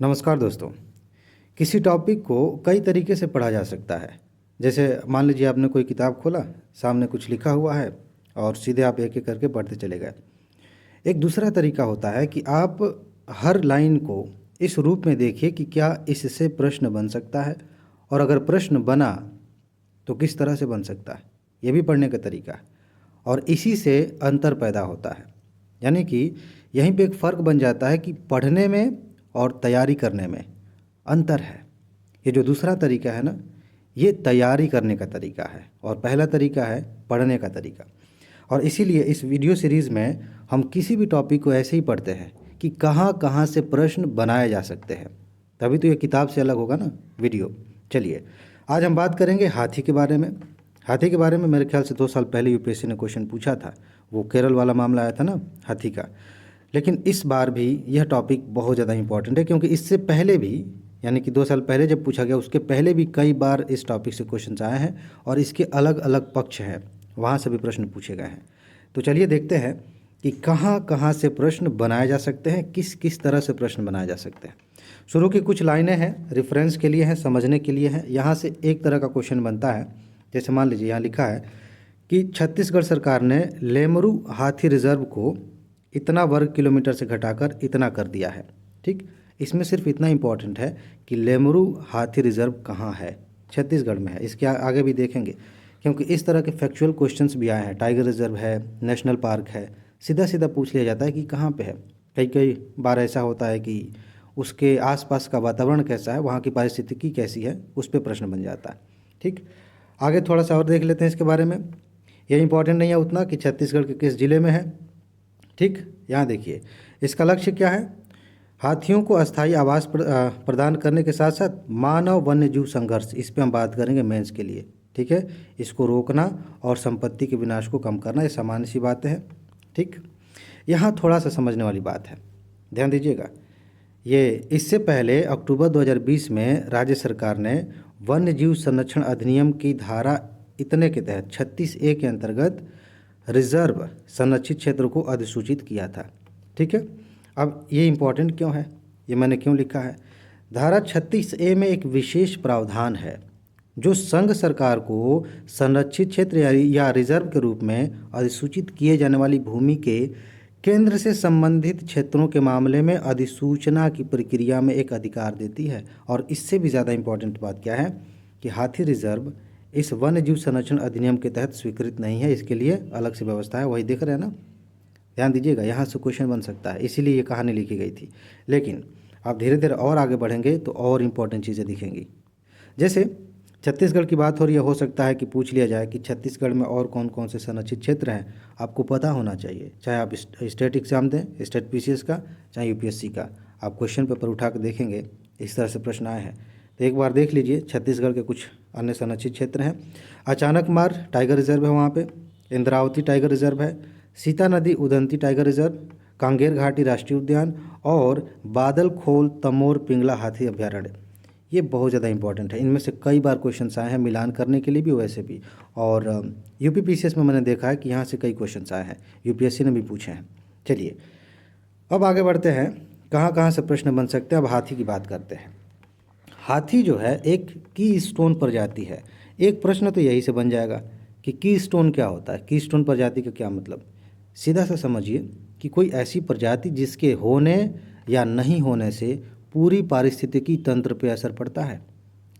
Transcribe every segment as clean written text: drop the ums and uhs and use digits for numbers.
नमस्कार दोस्तों। किसी टॉपिक को कई तरीके से पढ़ा जा सकता है। जैसे मान लीजिए आपने कोई किताब खोला, सामने कुछ लिखा हुआ है और सीधे आप एक एक करके पढ़ते चले गए। एक दूसरा तरीका होता है कि आप हर लाइन को इस रूप में देखिए कि क्या इससे प्रश्न बन सकता है, और अगर प्रश्न बना तो किस तरह से बन सकता है। ये भी पढ़ने का तरीका है और इसी से अंतर पैदा होता है। यानी कि यहीं पे एक फ़र्क बन जाता है कि पढ़ने में और तैयारी करने में अंतर है। ये जो दूसरा तरीका है ना, ये तैयारी करने का तरीका है और पहला तरीका है पढ़ने का तरीका। और इसीलिए इस वीडियो सीरीज़ में हम किसी भी टॉपिक को ऐसे ही पढ़ते हैं कि कहाँ कहाँ से प्रश्न बनाए जा सकते हैं, तभी तो ये किताब से अलग होगा ना वीडियो। चलिए आज हम बात करेंगे हाथी के बारे में। हाथी के बारे में मेरे ख्याल से 2 साल पहले यूपीएससी ने क्वेश्चन पूछा था, वो केरल वाला मामला आया था ना हाथी का। लेकिन इस बार भी यह टॉपिक बहुत ज़्यादा इंपॉर्टेंट है, क्योंकि इससे पहले भी यानी कि 2 साल पहले जब पूछा गया उसके पहले भी कई बार इस टॉपिक से क्वेश्चन आए हैं और इसके अलग अलग पक्ष हैं, वहाँ से भी प्रश्न पूछे गए हैं। तो चलिए देखते हैं कि कहाँ कहाँ से प्रश्न बनाए जा सकते हैं, किस किस तरह से प्रश्न बनाए जा सकते हैं। शुरू की कुछ लाइनें हैं, रेफरेंस के लिए हैं, समझने के लिए हैं। यहाँ से एक तरह का क्वेश्चन बनता है। जैसे मान लीजिए यहाँ लिखा है कि छत्तीसगढ़ सरकार ने लेमरू हाथी रिजर्व को इतना वर्ग किलोमीटर से घटाकर इतना कर दिया है। ठीक, इसमें सिर्फ इतना इम्पॉर्टेंट है कि लेमरू हाथी रिजर्व कहाँ है, छत्तीसगढ़ में है। इसके आगे भी देखेंगे, क्योंकि इस तरह के फैक्चुअल क्वेश्चंस भी आए हैं। टाइगर रिजर्व है, नेशनल पार्क है, सीधा सीधा पूछ लिया जाता है कि कहाँ पे है। कई कई बार ऐसा होता है कि उसके आसपास का वातावरण कैसा है, वहाँ की पारिस्थितिकी कैसी है, उस पर प्रश्न बन जाता है। ठीक, आगे थोड़ा सा और देख लेते हैं इसके बारे में। ये इंपॉर्टेंट नहीं है उतना कि छत्तीसगढ़ के किस ज़िले में है। ठीक, यहाँ देखिए इसका लक्ष्य क्या है। हाथियों को अस्थायी आवास प्रदान करने के साथ साथ मानव वन्य जीव संघर्ष, इस पे हम बात करेंगे मेंस के लिए। ठीक है, इसको रोकना और संपत्ति के विनाश को कम करना, ये सामान्य सी बातें हैं। ठीक, यहाँ थोड़ा सा समझने वाली बात है, ध्यान दीजिएगा। ये इससे पहले अक्टूबर 2020 में राज्य सरकार ने वन्य जीव संरक्षण अधिनियम की धारा इतने के तहत 36A के अंतर्गत रिजर्व संरक्षित क्षेत्र को अधिसूचित किया था। ठीक है, अब ये इम्पॉर्टेंट क्यों है, ये मैंने क्यों लिखा है। धारा 36A में एक विशेष प्रावधान है जो संघ सरकार को संरक्षित क्षेत्र या रिजर्व के रूप में अधिसूचित किए जाने वाली भूमि के केंद्र से संबंधित क्षेत्रों के मामले में अधिसूचना की प्रक्रिया में एक अधिकार देती है। और इससे भी ज़्यादा इम्पॉर्टेंट बात क्या है कि हाथी रिजर्व इस वन्य जीव संरक्षण अधिनियम के तहत स्वीकृत नहीं है, इसके लिए अलग से व्यवस्था है। वही दिख रहे हैं ना, ध्यान दीजिएगा, यहाँ से क्वेश्चन बन सकता है, इसीलिए ये कहानी लिखी गई थी। लेकिन आप धीरे धीरे और आगे बढ़ेंगे तो और इम्पोर्टेंट चीज़ें दिखेंगी। जैसे छत्तीसगढ़ की बात हो रही है, हो सकता है कि पूछ लिया जाए कि छत्तीसगढ़ में और कौन कौन से संरक्षित क्षेत्र हैं। आपको पता होना चाहिए, चाहे आप स्टेट एग्जाम दें, स्टेट पीसीएस का, चाहे यूपीएससी का। आप क्वेश्चन पेपर उठा कर देखेंगे, इस तरह से प्रश्न आए हैं। तो एक बार देख लीजिए छत्तीसगढ़ के कुछ अन्य संरक्षित क्षेत्र हैं। अचानक मार टाइगर रिजर्व है वहाँ पे, इंद्रावती टाइगर रिजर्व है, सीता नदी उदंती टाइगर रिजर्व, कांगेर घाटी राष्ट्रीय उद्यान और बादल खोल तमोर पिंगला हाथी अभ्यारण्य। ये बहुत ज़्यादा इंपॉर्टेंट है, इनमें से कई बार क्वेश्चंस आए हैं मिलान करने के लिए भी, वैसे भी। और यूपी पीसीएस में मैंने देखा है कि यहाँ से कई क्वेश्चंस आए हैं, यूपीएससी ने भी पूछे हैं। चलिए अब आगे बढ़ते हैं, कहाँ कहाँ से प्रश्न बन सकते हैं। अब हाथी की बात करते हैं। हाथी जो है एक की स्टोन प्रजाति है। एक प्रश्न तो यही से बन जाएगा कि की स्टोन क्या होता है, की स्टोन प्रजाति का क्या मतलब। सीधा सा समझिए कि कोई ऐसी प्रजाति जिसके होने या नहीं होने से पूरी पारिस्थितिकी तंत्र पे असर पड़ता है।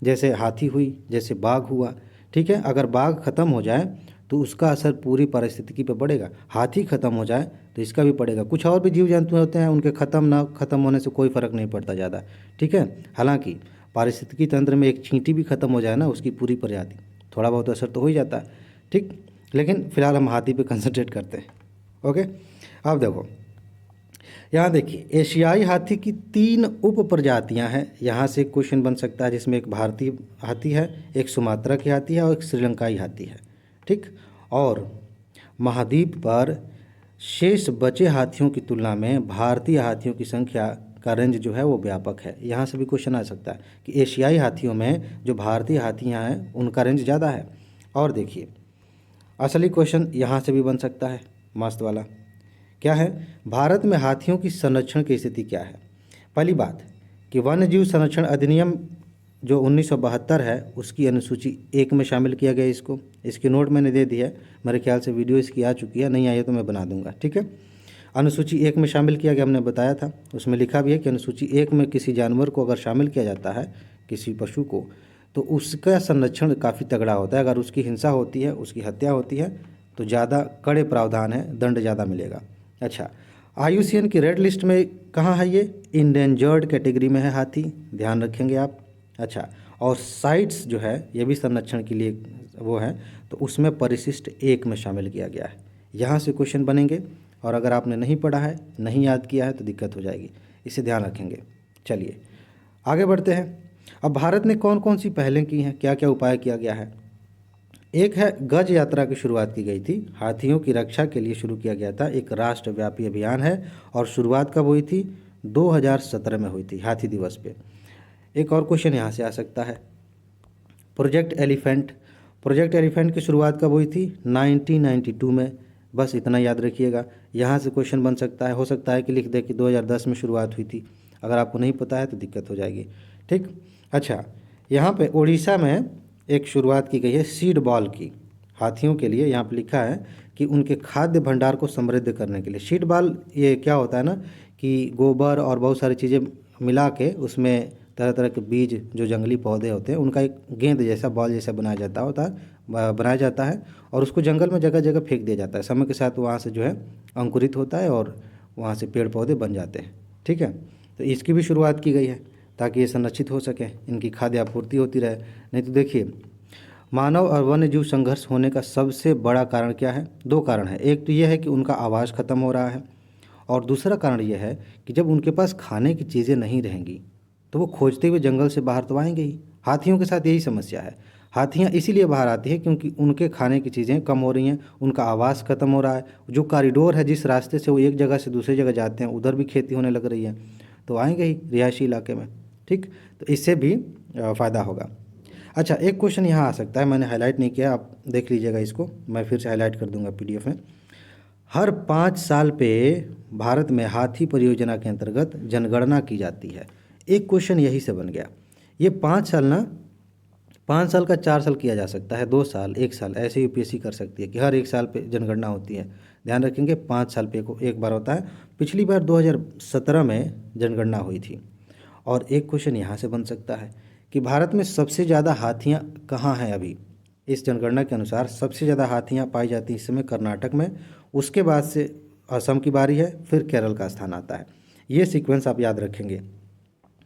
जैसे हाथी हुई, जैसे बाघ हुआ। ठीक है, अगर बाघ खत्म हो जाए तो उसका असर पूरी पारिस्थितिकी पे पड़ेगा, हाथी खत्म हो जाए तो इसका भी पड़ेगा। कुछ और भी जीव जंतु होते हैं, उनके खत्म ना खत्म होने से कोई फ़र्क नहीं पड़ता ज़्यादा। ठीक है, हालांकि पारिस्थितिकी तंत्र में एक चींटी भी खत्म हो जाए ना, उसकी पूरी प्रजाति, थोड़ा बहुत असर तो हो ही जाता है। ठीक, लेकिन फिलहाल हम हाथी पे कंसंट्रेट करते हैं। ओके, अब देखो यहाँ देखिए, एशियाई हाथी की 3 उप प्रजातियाँ हैं। यहाँ से क्वेश्चन बन सकता है, जिसमें एक भारतीय हाथी है, एक सुमात्रा की हाथी है और एक श्रीलंकाई हाथी है। ठीक, और महाद्वीप पर शेष बचे हाथियों की तुलना में भारतीय हाथियों की संख्या का रेंज जो है वो व्यापक है। यहाँ से भी क्वेश्चन आ सकता है कि एशियाई हाथियों में जो भारतीय हाथियाँ हैं उनका रेंज ज़्यादा है। और देखिए असली क्वेश्चन यहाँ से भी बन सकता है, मस्त वाला। क्या है, भारत में हाथियों की संरक्षण की स्थिति क्या है। पहली बात, कि वन्य जीव संरक्षण अधिनियम जो 1972 है उसकी अनुसूची 1 में शामिल किया गया इसको। इसकी नोट मैंने दे दी है, मेरे ख्याल से वीडियो इसकी आ चुकी है, नहीं आई है तो मैं बना दूंगा, ठीक है। अनुसूची 1 में शामिल किया गया, हमने बताया था, उसमें लिखा भी है कि अनुसूची 1 में किसी जानवर को अगर शामिल किया जाता है, किसी पशु को, तो उसका संरक्षण काफ़ी तगड़ा होता है। अगर उसकी हिंसा होती है, उसकी हत्या होती है तो ज़्यादा कड़े प्रावधान है, दंड ज़्यादा मिलेगा। अच्छा, IUCN की रेड लिस्ट में कहाँ है ये? इंडेंजर्ड कैटेगरी में है हाथी, ध्यान रखेंगे आप। अच्छा, और साइट्स जो है ये भी संरक्षण के लिए वो है, तो उसमें परिशिष्ट 1 में शामिल किया गया है। यहाँ से क्वेश्चन बनेंगे और अगर आपने नहीं पढ़ा है, नहीं याद किया है तो दिक्कत हो जाएगी, इसे ध्यान रखेंगे। चलिए आगे बढ़ते हैं। अब भारत ने कौन कौन सी पहलें की हैं, क्या क्या उपाय किया गया है? एक है गज यात्रा की शुरुआत की गई थी, हाथियों की रक्षा के लिए शुरू किया गया था, एक राष्ट्रव्यापी अभियान है और शुरुआत कब हुई थी? 2017 में हुई थी, हाथी दिवस पे। एक और क्वेश्चन यहाँ से आ सकता है, प्रोजेक्ट एलिफेंट। प्रोजेक्ट एलिफेंट की शुरुआत कब हुई थी? 1992 में, बस इतना याद रखिएगा। यहाँ से क्वेश्चन बन सकता है, हो सकता है कि लिख दे कि 2010 में शुरुआत हुई थी, अगर आपको नहीं पता है तो दिक्कत हो जाएगी, ठीक। अच्छा, यहाँ पे उड़ीसा में एक शुरुआत की गई है सीड बॉल की, हाथियों के लिए। यहाँ पे लिखा है कि उनके खाद्य भंडार को समृद्ध करने के लिए। सीड बॉल ये क्या होता है ना कि गोबर और बहुत सारी चीज़ें मिला के उसमें तरह तरह के बीज, जो जंगली पौधे होते हैं, उनका एक गेंद जैसा, बॉल जैसा बनाया जाता है और उसको जंगल में जगह जगह फेंक दिया जाता है। समय के साथ वहाँ से जो है अंकुरित होता है और वहाँ से पेड़ पौधे बन जाते हैं, ठीक है। तो इसकी भी शुरुआत की गई है ताकि ये संरक्षित हो सके, इनकी खाद्य आपूर्ति होती रहे। नहीं तो देखिए, मानव और वन्य जीव संघर्ष होने का सबसे बड़ा कारण क्या है? 2 कारण है। एक तो ये है कि उनका आवास खत्म हो रहा है और दूसरा कारण ये है कि जब उनके पास खाने की चीज़ें नहीं रहेंगी तो वो खोजते हुए जंगल से बाहर तो आएंगे ही। हाथियों के साथ यही समस्या है, हाथियाँ इसीलिए बाहर आती है क्योंकि उनके खाने की चीज़ें कम हो रही हैं, उनका आवास खत्म हो रहा है। जो कॉरिडोर है, जिस रास्ते से वो एक जगह से दूसरी जगह जाते हैं, उधर भी खेती होने लग रही है, तो आएंगे ही रिहायशी इलाके में, ठीक। तो इससे भी फ़ायदा होगा। अच्छा, एक क्वेश्चन यहाँ आ सकता है, मैंने हाईलाइट नहीं किया, आप देख लीजिएगा इसको, मैं फिर से हाईलाइट कर दूंगा PDF में। हर 5 साल पे भारत में हाथी परियोजना के अंतर्गत जनगणना की जाती है। एक क्वेश्चन यही से बन गया। ये 5 साल ना, 5 साल का 4 साल किया जा सकता है, 2 साल, 1 साल, ऐसे UPSC कर सकती है कि हर 1 साल पे जनगणना होती है। ध्यान रखेंगे, 5 साल पे एक बार होता है। पिछली बार 2017 में जनगणना हुई थी। और एक क्वेश्चन यहाँ से बन सकता है कि भारत में सबसे ज़्यादा हाथियाँ कहाँ हैं? अभी इस जनगणना के अनुसार सबसे ज़्यादा हाथियाँ पाई जाती हैं इस समय कर्नाटक में, उसके बाद से असम की बारी है, फिर केरल का स्थान आता है। ये सीक्वेंस आप याद रखेंगे,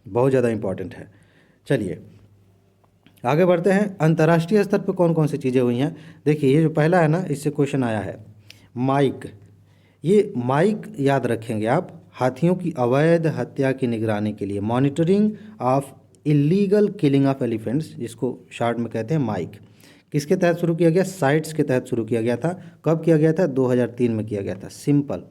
बहुत ज़्यादा इम्पॉर्टेंट है। चलिए आगे बढ़ते हैं। अंतर्राष्ट्रीय स्तर पर कौन कौन सी चीज़ें हुई हैं? देखिए, ये जो पहला है ना, इससे क्वेश्चन आया है माइक। ये माइक याद रखेंगे आप, हाथियों की अवैध हत्या की निगरानी के लिए, monitoring of illegal killing of elephants, जिसको शॉर्ट में कहते हैं माइक। किसके तहत शुरू किया गया? साइट्स के तहत शुरू किया गया था। कब किया गया था? 2003 में किया गया था। सिंपल,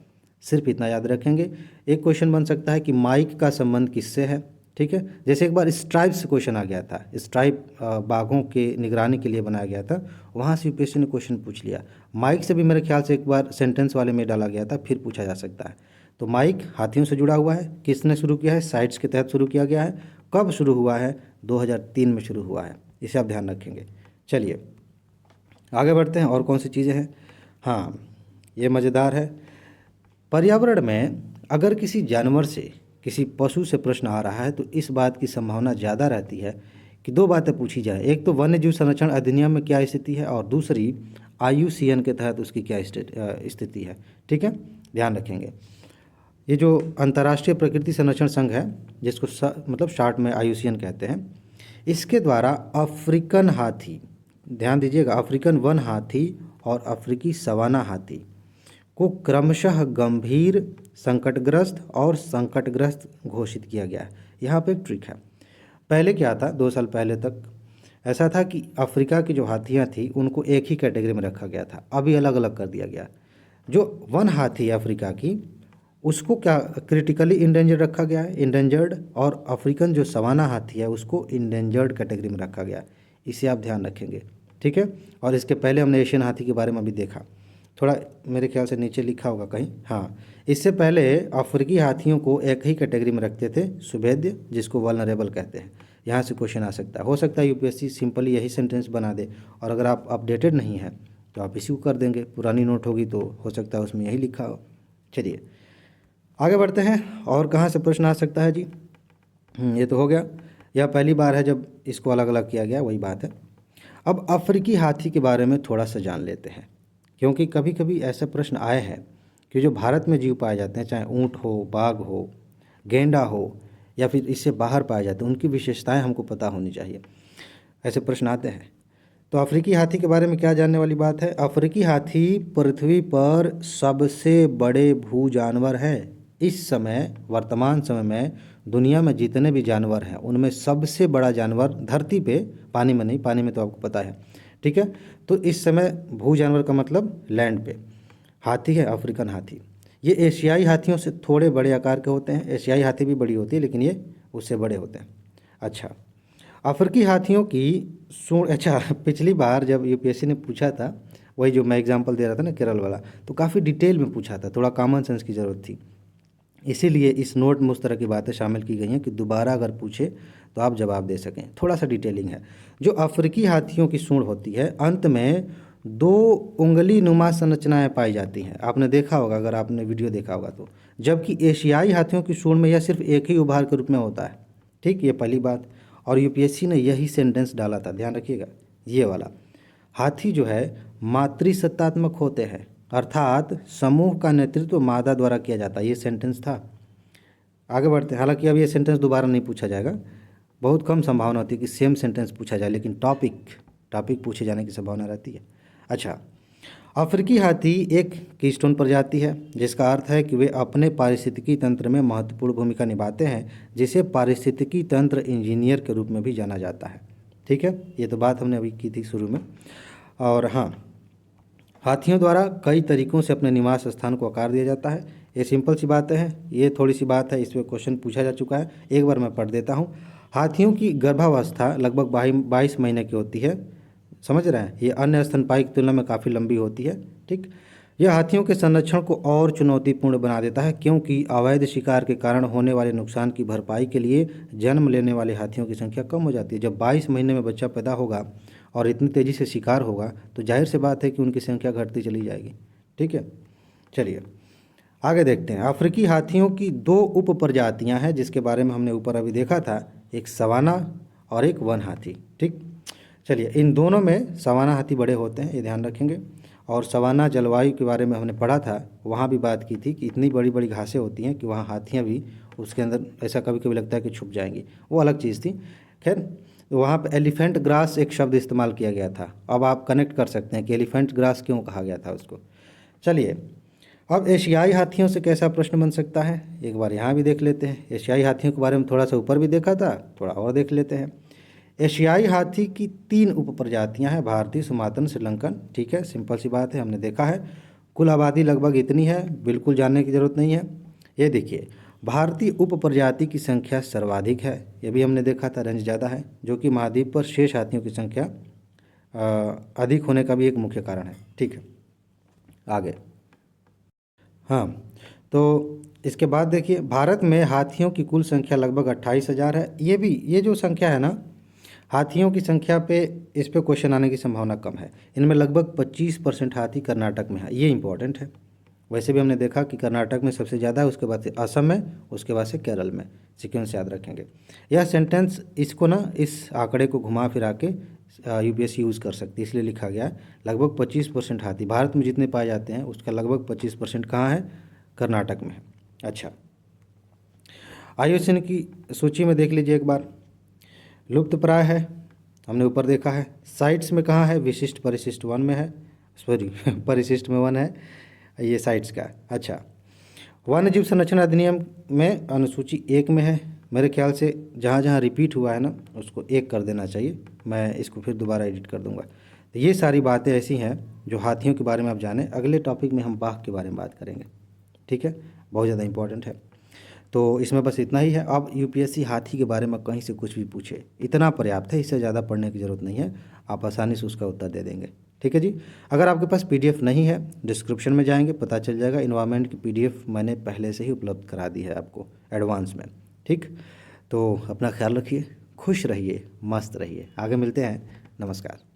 सिर्फ इतना याद रखेंगे। एक क्वेश्चन बन सकता है कि माइक का संबंध किससे है, ठीक है। जैसे एक बार स्ट्राइप से क्वेश्चन आ गया था, स्ट्राइप बाघों के निगरानी के लिए बनाया गया था, वहाँ से UPSC ने क्वेश्चन पूछ लिया। माइक से भी मेरे ख्याल से एक बार सेंटेंस वाले में डाला गया था, फिर पूछा जा सकता है। तो माइक हाथियों से जुड़ा हुआ है, किसने शुरू किया है? साइट्स के तहत शुरू किया गया है। कब शुरू हुआ है? 2003 में शुरू हुआ है, इसे आप ध्यान रखेंगे। चलिए आगे बढ़ते हैं, और कौन सी चीज़ें हैं? हाँ, ये मज़ेदार है। पर्यावरण में अगर किसी जानवर से, किसी पशु से प्रश्न आ रहा है तो इस बात की संभावना ज़्यादा रहती है कि 2 बातें पूछी जाए। एक तो वन्य जीव संरक्षण अधिनियम में क्या स्थिति है, और दूसरी IUCN के तहत उसकी क्या स्थिति है, ठीक है, ध्यान रखेंगे। ये जो अंतर्राष्ट्रीय प्रकृति संरक्षण संघ है, जिसको मतलब शॉर्ट में IUCN कहते हैं, इसके द्वारा अफ्रीकन हाथी, ध्यान दीजिएगा, अफ्रीकन वन हाथी और अफ्रीकी सवाना हाथी को क्रमशः गंभीर, संकटग्रस्त और संकटग्रस्त घोषित किया गया है। यहाँ पे एक ट्रिक है। पहले क्या था, 2 साल पहले तक ऐसा था कि अफ्रीका की जो हाथियाँ थी उनको एक ही कैटेगरी में रखा गया था, अभी अलग अलग कर दिया गया। जो वन हाथी है अफ्रीका की, उसको क्या क्रिटिकली इंडेंजर्ड रखा गया है, इंडेंजर्ड, और अफ्रीकन जो सवाना हाथी है उसको इंडेंजर्ड कैटेगरी में रखा गया। इसे आप ध्यान रखेंगे, ठीक है। और इसके पहले हमने एशियन हाथी के बारे में भी देखा। थोड़ा मेरे ख्याल से नीचे लिखा होगा कहीं, हाँ। इससे पहले अफ्रीकी हाथियों को एक ही कैटेगरी में रखते थे, सुभेद्य, जिसको वल्नरेबल कहते हैं। यहाँ से क्वेश्चन आ सकता है, हो सकता है यूपीएससी सिंपली यही सेंटेंस बना दे, और अगर आप अपडेटेड नहीं हैं तो आप इसी को कर देंगे, पुरानी नोट होगी तो हो सकता है उसमें यही लिखा हो। चलिए आगे बढ़ते हैं, और कहाँ से प्रश्न आ सकता है जी। ये तो हो गया, यह पहली बार है जब इसको अलग अलग किया गया, वही बात है। अब अफ्रीकी हाथी के बारे में थोड़ा सा जान लेते हैं, क्योंकि कभी कभी ऐसे प्रश्न आए हैं कि जो भारत में जीव पाए जाते हैं, चाहे ऊँट हो, बाघ हो, गेंडा हो, या फिर इससे बाहर पाए जाते हैं, उनकी विशेषताएं हमको पता होनी चाहिए। ऐसे प्रश्न आते हैं। तो अफ्रीकी हाथी के बारे में क्या जानने वाली बात है। अफ्रीकी हाथी पृथ्वी पर सबसे बड़े भू जानवर हैं। इस समय वर्तमान समय में दुनिया में जितने भी जानवर हैं उनमें सबसे बड़ा जानवर धरती पे, पानी में नहीं, पानी में तो आपको पता है, ठीक है। तो इस समय भू जानवर का मतलब लैंड पे हाथी है, अफ्रीकन हाथी। ये एशियाई हाथियों से थोड़े बड़े आकार के होते हैं, एशियाई हाथी भी बड़ी होती है लेकिन ये उससे बड़े होते हैं। अच्छा, अफ्रीकी हाथियों की सूंड, अच्छा पिछली बार जब यूपीएससी ने पूछा था, वही जो मैं एग्जांपल दे रहा था ना केरल वाला, तो काफ़ी डिटेल में पूछा था, थोड़ा कॉमन सेंस की ज़रूरत थी, इसीलिए इस नोट में उस तरह की बातें शामिल की गई हैं कि दोबारा अगर पूछे तो आप जवाब दे सकें। थोड़ा सा डिटेलिंग है। जो अफ्रीकी हाथियों की सूंड होती है, अंत में 2 उंगली नुमा संरचनाएं पाई जाती हैं, आपने देखा होगा अगर आपने वीडियो देखा होगा तो। जबकि एशियाई हाथियों की सूंड में यह सिर्फ एक ही उभार के रूप में होता है, ठीक, ये पहली बात। और यूपीएससी ने यही सेंटेंस डाला था, ध्यान रखिएगा, ये वाला। हाथी जो है मातृसत्तात्मक होते हैं, अर्थात समूह का नेतृत्व मादा द्वारा किया जाता है, ये सेंटेंस था। आगे बढ़ते हैं, हालांकि अब ये सेंटेंस दोबारा नहीं पूछा जाएगा, बहुत कम संभावना होती है कि सेम सेंटेंस पूछा जाए, लेकिन टॉपिक पूछे जाने की संभावना रहती है। अच्छा, अफ्रीकी हाथी एक कीस्टोन प्रजाति है, जिसका अर्थ है कि वे अपने पारिस्थितिकी तंत्र में महत्वपूर्ण भूमिका निभाते हैं, जिसे पारिस्थितिकी तंत्र इंजीनियर के रूप में भी जाना जाता है, ठीक है। ये तो बात हमने अभी की थी शुरू में। और हाँ, हाथियों द्वारा कई तरीकों से अपने निवास स्थान को आकार दिया जाता है। ये सिंपल सी बातें हैं, ये थोड़ी सी बात है, इस पर क्वेश्चन पूछा जा चुका है, एक बार मैं पढ़ देता हूँ। हाथियों की गर्भावस्था लगभग 22 महीने की होती है, समझ रहे हैं, ये अन्य स्तनपायी की तुलना में काफ़ी लंबी होती है, ठीक। यह हाथियों के संरक्षण को और चुनौतीपूर्ण बना देता है, क्योंकि अवैध शिकार के कारण होने वाले नुकसान की भरपाई के लिए जन्म लेने वाले हाथियों की संख्या कम हो जाती है। जब 22 महीने में बच्चा पैदा होगा और इतनी तेज़ी से शिकार होगा तो जाहिर सी बात है कि उनकी संख्या घटती चली जाएगी, ठीक है। चलिए आगे देखते हैं। अफ्रीकी हाथियों की 2 उप प्रजातियाँ हैं, जिसके बारे में हमने ऊपर अभी देखा था, एक सवाना और एक वन हाथी, ठीक। चलिए, इन दोनों में सवाना हाथी बड़े होते हैं, ये ध्यान रखेंगे। और सवाना जलवायु के बारे में हमने पढ़ा था, वहाँ भी बात की थी कि इतनी बड़ी बड़ी घासें होती हैं कि वहाँ हाथियाँ भी उसके अंदर ऐसा कभी कभी लगता है कि छुप जाएंगी, वो अलग चीज़ थी। खैर, तो वहाँ पे एलिफेंट ग्रास एक शब्द इस्तेमाल किया गया था। अब आप कनेक्ट कर सकते हैं कि एलिफेंट ग्रास क्यों कहा गया था उसको। चलिए, अब एशियाई हाथियों से कैसा प्रश्न बन सकता है, एक बार यहाँ भी देख लेते हैं। एशियाई हाथियों के बारे में थोड़ा सा ऊपर भी देखा था, थोड़ा और देख लेते हैं। एशियाई हाथी की 3 उप प्रजातियाँ हैं, भारतीय, सुमात्रन, श्रीलंकन, ठीक है, सिंपल सी बात है, हमने देखा है। कुल आबादी लगभग इतनी है, बिल्कुल जानने की ज़रूरत नहीं है। ये देखिए, भारतीय उप प्रजाति की संख्या सर्वाधिक है, ये भी हमने देखा था, रेंज ज़्यादा है, जो कि महाद्वीप पर शेष हाथियों की संख्या अधिक होने का भी एक मुख्य कारण है, ठीक है। आगे, हाँ, तो इसके बाद देखिए, भारत में हाथियों की कुल संख्या लगभग 28,000 है। ये जो संख्या है ना, हाथियों की संख्या पे, इस पे क्वेश्चन आने की संभावना कम है। इनमें लगभग 25% हाथी कर्नाटक में है, ये इंपॉर्टेंट है। वैसे भी हमने देखा कि कर्नाटक में सबसे ज़्यादा है, उसके बाद से असम में, उसके बाद से केरल में, सीक्वेंस याद रखेंगे। यह सेंटेंस इसको ना, इस आंकड़े को घुमा फिरा के यूपीएससी यूज़ कर सकती है, इसलिए लिखा गया है लगभग 25% हाथी भारत में जितने पाए जाते हैं उसका लगभग 25% कहाँ है, कर्नाटक में है। अच्छा, आयुष्मान की सूची में देख लीजिए एक बार, लुप्त प्राय है, हमने ऊपर देखा है। साइट्स में कहाँ है, विशिष्ट परिशिष्ट 1 में है, सॉरी परिशिष्ट में 1 है, ये साइट्स का। अच्छा, वन्य जीव संरक्षण अधिनियम में अनुसूची 1 में है। मेरे ख्याल से जहाँ जहाँ रिपीट हुआ है ना, उसको 1 कर देना चाहिए, मैं इसको फिर दोबारा एडिट कर दूंगा। तो ये सारी बातें ऐसी हैं जो हाथियों के बारे में आप जानें। अगले टॉपिक में हम बाघ के बारे में बात करेंगे, ठीक है, बहुत ज़्यादा इंपॉर्टेंट है। तो इसमें बस इतना ही है। अब यूपीएससी हाथी के बारे में कहीं से कुछ भी पूछे, इतना पर्याप्त है, इससे ज़्यादा पढ़ने की ज़रूरत नहीं है, आप आसानी से उसका उत्तर दे देंगे। ठीक है जी। अगर आपके पास पीडीएफ नहीं है, डिस्क्रिप्शन में जाएंगे, पता चल जाएगा। इन्वायरमेंट की पीडीएफ मैंने पहले से ही उपलब्ध करा दी है आपको एडवांस में। ठीक, तो अपना ख्याल रखिए, खुश रहिए, मस्त रहिए। आगे मिलते हैं। नमस्कार।